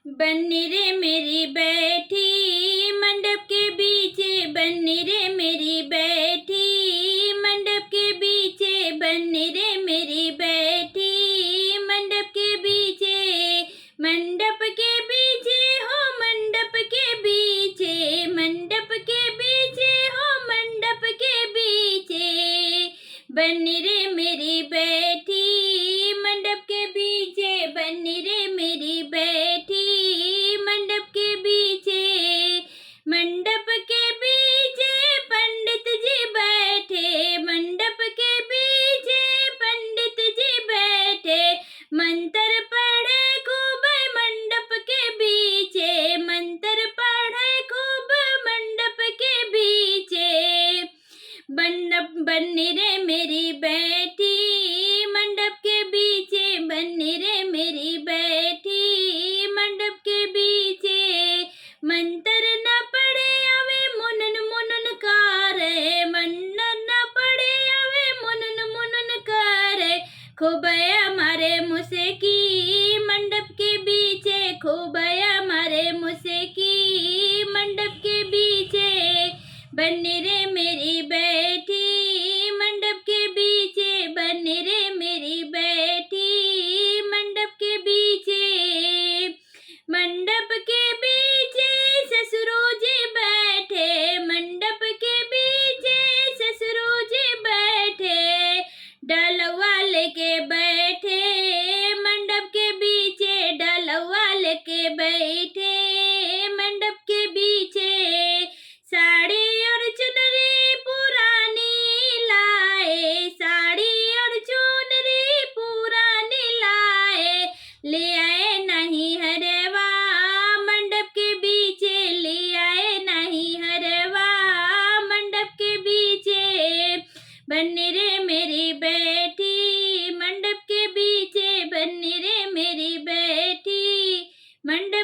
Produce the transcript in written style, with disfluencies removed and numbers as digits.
बन्नी रे मेरी बैठी मंडप के बीचे, बन्नी रे मेरी बैठी मंडप के बीचे, बन्नी रे मेरी बैठी मंडप के बीचे, मंडप के बीचे हो मंडप के बीचे, मंडप के बीचे हो मंडप के बीचे, बन्नी रे मेरी बैठी मंडप के बीचे, बन्नी रे मेरी बैठी मंडप के बीचे, मंडप के बीचे पंडित जी बैठे, मंडप के बीचे पंडित जी बैठे, मंत्र पढ़े खूब मंडप के बीचे, मंत्र पढ़े खूब मंडप के बीचे, बन्नी रे मेरी बैठी मंडप के बीचे, बन्नी रे मेरी बैठी मंडप के बीचे, मंत्र न पढ़े आवे मुनन मुनन करे, मंत्र न पढ़े आवे मुनन मुनन करे, खूब हमारे मुझसे की मंडप के बीचे, खूब हमारे मुझसे की मंडप के बीचे, बन्नी रे मेरी बैठी मंडप के बीचे, बन्नी रे मेरी बैठी मंडप के बीचे, मंडप के बीचे ससुरो जी बैठे, मंडप के बीचे ससुरो जी बैठे, डलवा लेके बैठे मंडप के बीचे, डलवा लेके बैठे मंडप के बीचे, साड़ी और चुनरी पुरानी लाए, साड़ी और चुनरी पुरानी लाए, ले आए नहीं हरवा मंडप के बीचे, ले आए नहीं हरवा मंडप के बीचे, बन्नी रे मेरी बैठी मंडप के बीचे, बन्नी रे मेरी बैठी मंडप